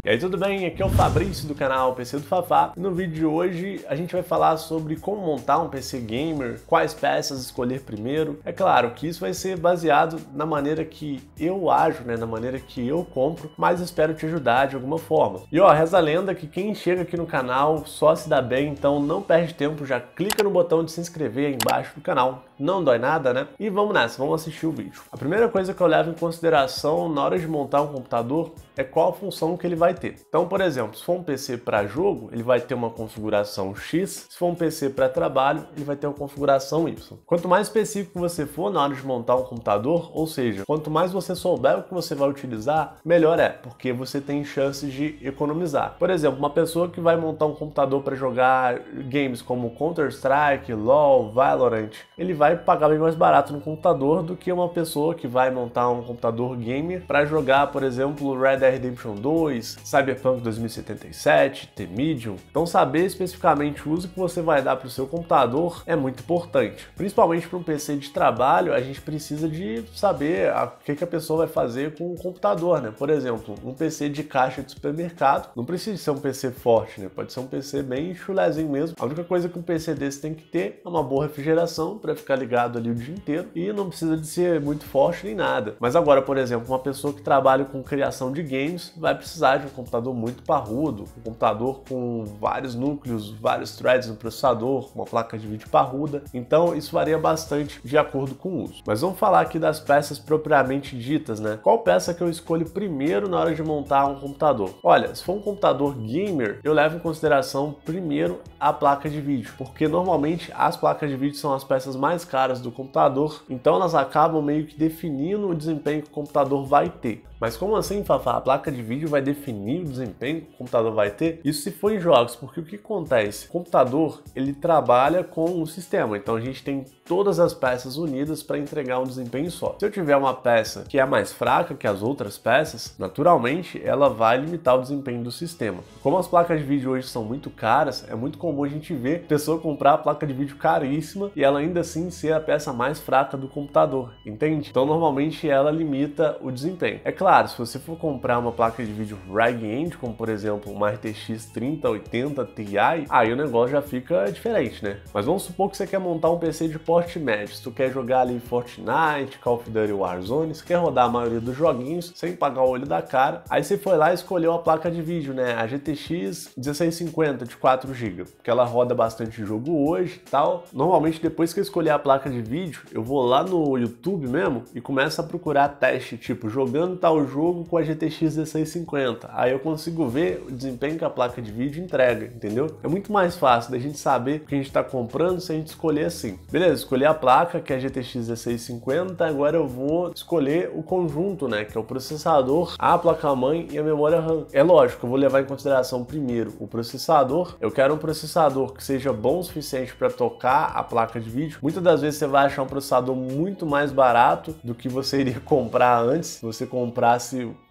E aí, tudo bem? Aqui é o Fabrício do canal PC do Fafá e no vídeo de hoje a gente vai falar sobre como montar um PC gamer, quais peças escolher primeiro. É claro que isso vai ser baseado na maneira que eu ajo, né, na maneira que eu compro, mas espero te ajudar de alguma forma. E ó, reza a lenda que quem chega aqui no canal só se dá bem, então não perde tempo, já clica no botão de se inscrever aí embaixo do canal. Não dói nada, né? E vamos nessa, vamos assistir o vídeo. A primeira coisa que eu levo em consideração na hora de montar um computador é qual a função que ele vai ter. Então, por exemplo, se for um PC para jogo, ele vai ter uma configuração X. Se for um PC para trabalho, ele vai ter uma configuração Y. Quanto mais específico você for na hora de montar um computador, ou seja, quanto mais você souber o que você vai utilizar, melhor é, porque você tem chances de economizar. Por exemplo, uma pessoa que vai montar um computador para jogar games como Counter-Strike, LoL, Valorant, ele vai pagar bem mais barato no computador do que uma pessoa que vai montar um computador gamer para jogar, por exemplo, Red Dead Redemption 2, Cyberpunk 2077, The Medium. Então saber especificamente o uso que você vai dar para o seu computador é muito importante. Principalmente para um PC de trabalho, a gente precisa de saber o que a pessoa vai fazer com o computador, né? Por exemplo, um PC de caixa de supermercado não precisa ser um PC forte, né? Pode ser um PC bem chulezinho mesmo. A única coisa que um PC desse tem que ter é uma boa refrigeração para ficar ligado ali o dia inteiro e não precisa de ser muito forte nem nada. Mas agora, por exemplo, uma pessoa que trabalha com criação de games vai precisar de um computador muito parrudo, um computador com vários núcleos, vários threads no processador, uma placa de vídeo parruda. Então isso varia bastante de acordo com o uso. Mas vamos falar aqui das peças propriamente ditas, né? Qual peça que eu escolho primeiro na hora de montar um computador? Olha, se for um computador gamer, eu levo em consideração primeiro a placa de vídeo, porque normalmente as placas de vídeo são as peças mais caras do computador, então elas acabam meio que definindo o desempenho que o computador vai ter. Mas como assim, Fafá? A placa de vídeo vai definir o desempenho que o computador vai ter? Isso se for em jogos, porque o que acontece? O computador, ele trabalha com o sistema, então a gente tem todas as peças unidas para entregar um desempenho só. Se eu tiver uma peça que é mais fraca que as outras peças, naturalmente ela vai limitar o desempenho do sistema. Como as placas de vídeo hoje são muito caras, é muito comum a gente ver a pessoa comprar a placa de vídeo caríssima e ela ainda assim ser a peça mais fraca do computador, entende? Então normalmente ela limita o desempenho. É claro, se você for comprar uma placa de vídeo high-end, como por exemplo uma RTX 3080 Ti, aí o negócio já fica diferente, né? Mas vamos supor que você quer montar um PC de porte médio, se tu quer jogar ali Fortnite, Call of Duty Warzone, você quer rodar a maioria dos joguinhos sem pagar o olho da cara, aí você foi lá e escolheu a placa de vídeo, né? A GTX 1650 de 4 GB, porque ela roda bastante jogo hoje e tal. Normalmente depois que eu escolher a placa de vídeo, eu vou lá no YouTube mesmo e começo a procurar teste, tipo, jogando tal jogo com a GTX 1650. Aí eu consigo ver o desempenho que a placa de vídeo entrega, entendeu? É muito mais fácil da gente saber o que a gente está comprando se a gente escolher assim. Beleza, escolhi a placa, que é a GTX 1650, agora eu vou escolher o conjunto, né, que é o processador, a placa-mãe e a memória RAM. É lógico, eu vou levar em consideração primeiro o processador. Eu quero um processador que seja bom o suficiente para tocar a placa de vídeo. Muitas das vezes você vai achar um processador muito mais barato do que você iria comprar antes, se você comprasse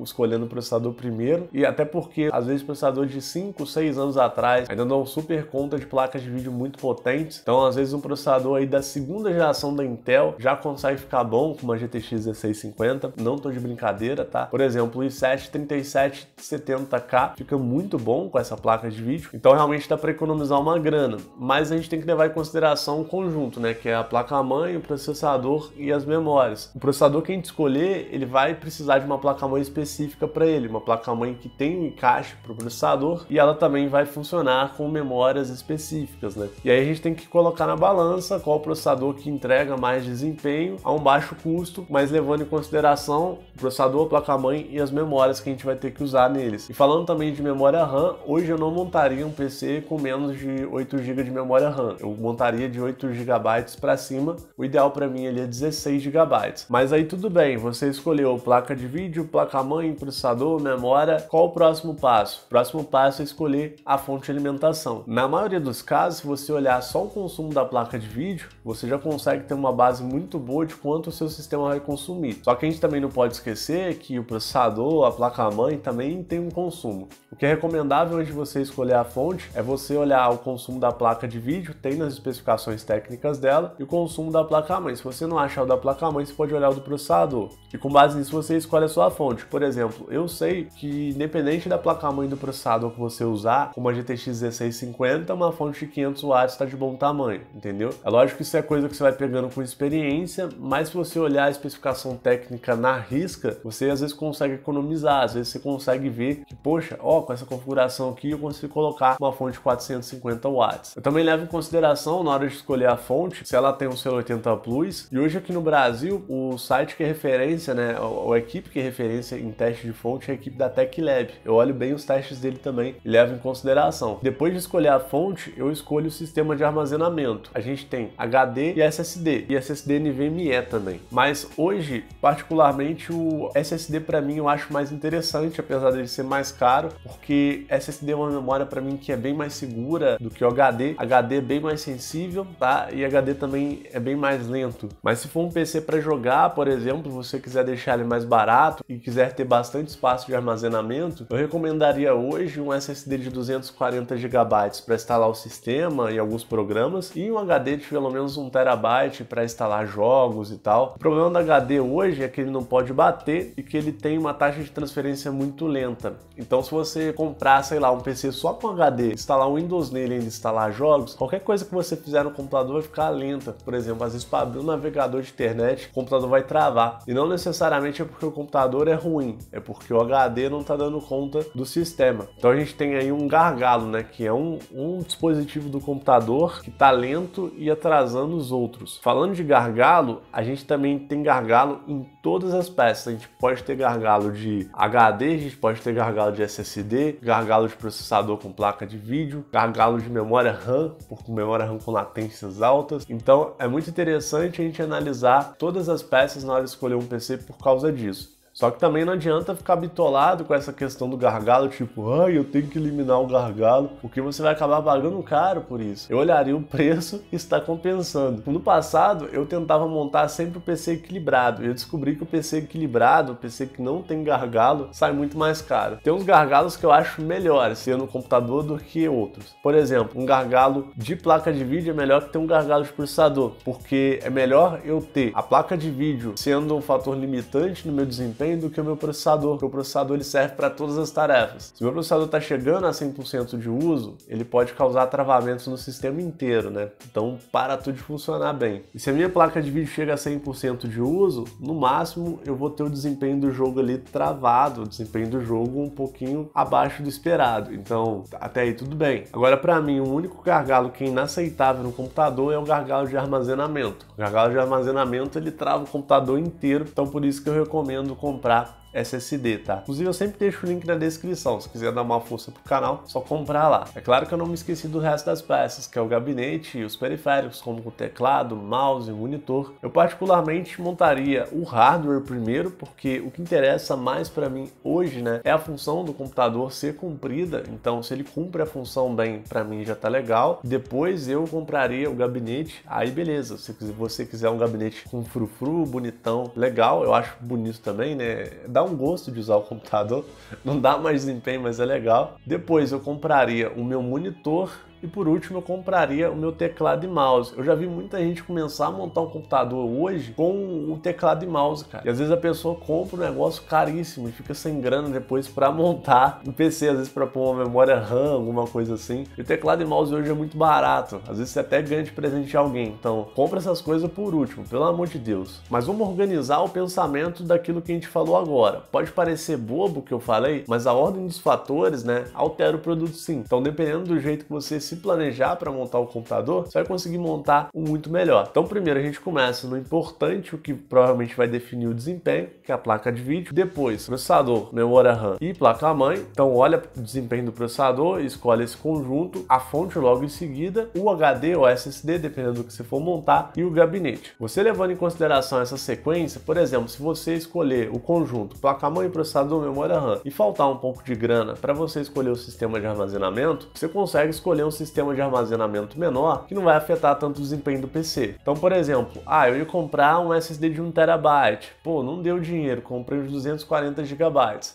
escolhendo o processador primeiro, e até porque às vezes processador de 5, 6 anos atrás ainda dão super conta de placas de vídeo muito potentes, então às vezes um processador aí da segunda geração da Intel já consegue ficar bom com uma GTX 1650, não tô de brincadeira, tá? Por exemplo, o i7 3770K fica muito bom com essa placa de vídeo, então realmente dá para economizar uma grana, mas a gente tem que levar em consideração o conjunto, né, que é a placa-mãe, o processador e as memórias. O processador que a gente escolher, ele vai precisar de uma placa-mãe específica para ele, uma placa-mãe que tem um encaixe para o processador e ela também vai funcionar com memórias específicas, né? E aí a gente tem que colocar na balança qual processador que entrega mais desempenho a um baixo custo, mas levando em consideração o processador, a placa-mãe e as memórias que a gente vai ter que usar neles. E falando também de memória RAM, hoje eu não montaria um PC com menos de 8 GB de memória RAM. Eu montaria de 8 GB para cima. O ideal para mim ali é 16 GB. Mas aí tudo bem, você escolheu placa de vídeo, placa-mãe, processador, memória. Qual o próximo passo? O próximo passo é escolher a fonte de alimentação. Na maioria dos casos, se você olhar só o consumo da placa de vídeo, você já consegue ter uma base muito boa de quanto o seu sistema vai consumir. Só que a gente também não pode esquecer que o processador, a placa-mãe também tem um consumo. O que é recomendável antes de você escolher a fonte é você olhar o consumo da placa de vídeo, tem nas especificações técnicas dela, e o consumo da placa-mãe. Se você não achar o da placa-mãe, você pode olhar o do processador. E com base nisso você escolhe a sua fonte. Por exemplo, eu sei que independente da placa-mãe do processador que você usar, como a GTX 1650, uma fonte de 500 watts está de bom tamanho, entendeu? É lógico que isso é coisa que você vai pegando com experiência, mas se você olhar a especificação técnica na risca, você às vezes consegue economizar, às vezes você consegue ver que, poxa, ó, com essa configuração aqui eu consigo colocar uma fonte de 450 watts. Eu também levo em consideração, na hora de escolher a fonte, se ela tem um selo 80 Plus, e hoje aqui no Brasil, o site que é referência, né, a equipe que é referência em teste de fonte é a equipe da TechLab. Eu olho bem os testes dele também e levo em consideração. Depois de escolher a fonte, eu escolho o sistema de armazenamento. A gente tem HD e SSD NVMe também. Mas hoje, particularmente, o SSD para mim eu acho mais interessante, apesar dele ser mais caro, porque SSD é uma memória para mim que é bem mais segura do que o HD. HD é bem mais sensível, tá? E HD também é bem mais lento. Mas se for um PC para jogar, por exemplo, você quiser deixar ele mais barato e quiser ter bastante espaço de armazenamento, eu recomendaria hoje um SSD de 240 GB para instalar o sistema e alguns programas e um HD de pelo menos 1 TB para instalar jogos e tal. O problema do HD hoje é que ele não pode bater e que ele tem uma taxa de transferência muito lenta. Então se você comprar, sei lá, um PC só com HD, instalar um Windows nele e instalar jogos, qualquer coisa que você fizer no computador vai ficar lenta. Por exemplo, às vezes para abrir um navegador de internet, o computador vai travar. E não necessariamente é porque o computador é ruim, é porque o HD não está dando conta do sistema. Então a gente tem aí um gargalo, né, que é um dispositivo do computador que está lento e atrasando os outros. Falando de gargalo, a gente também tem gargalo em todas as peças. A gente pode ter gargalo de HD, a gente pode ter gargalo de SSD, gargalo de processador com placa de vídeo, gargalo de memória RAM, por memória RAM com latências altas. Então é muito interessante a gente analisar todas as peças na hora de escolher um PC por causa disso. Só que também não adianta ficar bitolado com essa questão do gargalo, tipo, ai, eu tenho que eliminar o gargalo, porque você vai acabar pagando caro por isso. Eu olharia o preço e está compensando. No passado, eu tentava montar sempre o PC equilibrado, e eu descobri que o PC equilibrado, o PC que não tem gargalo, sai muito mais caro. Tem uns gargalos que eu acho melhores ser no computador do que outros. Por exemplo, um gargalo de placa de vídeo é melhor que ter um gargalo de processador, porque é melhor eu ter a placa de vídeo sendo um fator limitante no meu desempenho do que o meu processador, porque o processador ele serve para todas as tarefas. Se o meu processador está chegando a 100% de uso, ele pode causar travamentos no sistema inteiro, né? Então para tudo de funcionar bem. E se a minha placa de vídeo chega a 100% de uso, no máximo eu vou ter o desempenho do jogo ali travado, o desempenho do jogo um pouquinho abaixo do esperado. Então até aí tudo bem. Agora para mim o único gargalo que é inaceitável no computador é o gargalo de armazenamento. O gargalo de armazenamento ele trava o computador inteiro, então por isso que eu recomendo comprar SSD, tá? Inclusive eu sempre deixo o link na descrição, se quiser dar uma força pro canal, só comprar lá. É claro que eu não me esqueci do resto das peças, que é o gabinete e os periféricos, como o teclado, mouse, monitor. Eu particularmente montaria o hardware primeiro, porque o que interessa mais para mim hoje, né, é a função do computador ser cumprida. Então se ele cumpre a função bem, para mim já tá legal. Depois eu compraria o gabinete, aí beleza. Se você quiser um gabinete com frufru, bonitão, legal, eu acho bonito também, né? Dá um gosto de usar o computador, não dá mais desempenho, mas é legal. Depois eu compraria o meu monitor e por último eu compraria o meu teclado e mouse. Eu já vi muita gente começar a montar um computador hoje com o teclado e mouse, cara. E às vezes a pessoa compra um negócio caríssimo e fica sem grana depois para montar um PC, às vezes para pôr uma memória RAM, alguma coisa assim. E o teclado e mouse hoje é muito barato. Às vezes você até ganha de presente de alguém. Então compra essas coisas por último, pelo amor de Deus. Mas vamos organizar o pensamento daquilo que a gente falou agora. Pode parecer bobo o que eu falei, mas a ordem dos fatores, né, altera o produto sim. Então dependendo do jeito que você se planejar para montar o computador, você vai conseguir montar um muito melhor. Então primeiro a gente começa no importante, o que provavelmente vai definir o desempenho, que é a placa de vídeo. Depois, processador, memória RAM e placa-mãe. Então olha o desempenho do processador, escolhe esse conjunto, a fonte logo em seguida, o HD ou SSD, dependendo do que você for montar, e o gabinete. Você levando em consideração essa sequência, por exemplo, se você escolher o conjunto placa-mãe, processador, memória RAM e faltar um pouco de grana para você escolher o sistema de armazenamento, você consegue escolher um sistema de armazenamento menor que não vai afetar tanto o desempenho do PC. Então, por exemplo, eu ia comprar um SSD de 1 TB, pô, não deu dinheiro, comprei uns 240 GB.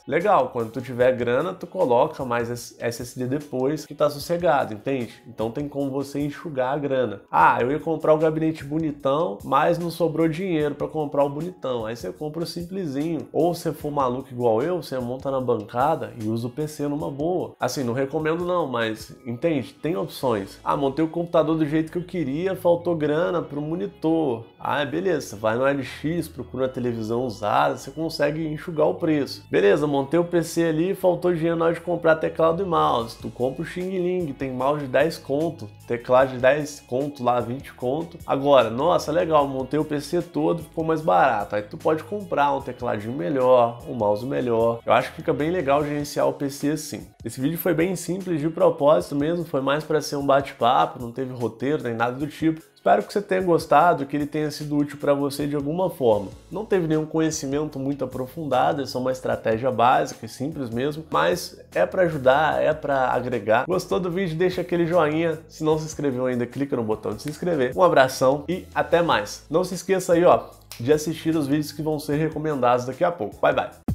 Legal, quando tu tiver grana, tu coloca mais SSD depois que tá sossegado, entende? Então tem como você enxugar a grana. Eu ia comprar o gabinete bonitão, mas não sobrou dinheiro para comprar o bonitão. Aí você compra o simplesinho. Ou se for maluco igual eu, você monta na bancada e usa o PC numa boa. Assim, não recomendo não, mas entende? Tem opções. Montei o computador do jeito que eu queria, faltou grana pro monitor. Beleza, vai no LX, procura uma televisão usada, você consegue enxugar o preço. Beleza, montei o PC ali, faltou dinheiro na hora de comprar teclado e mouse. Tu compra o Xing Ling, tem mouse de 10 conto, teclado de 10 conto lá, 20 conto. Agora, nossa, legal, montei o PC todo, ficou mais barato. Aí tu pode comprar um tecladinho melhor, um mouse melhor. Eu acho que fica bem legal gerenciar o PC assim. Esse vídeo foi bem simples de propósito mesmo, foi mais para ser um bate-papo, não teve roteiro nem nada do tipo. Espero que você tenha gostado, que ele tenha sido útil para você de alguma forma. Não teve nenhum conhecimento muito aprofundado, é só uma estratégia básica e simples mesmo, mas é para ajudar, é para agregar. Gostou do vídeo? Deixa aquele joinha. Se não se inscreveu ainda, clica no botão de se inscrever. Um abração e até mais. Não se esqueça aí, de assistir os vídeos que vão ser recomendados daqui a pouco. Bye, bye!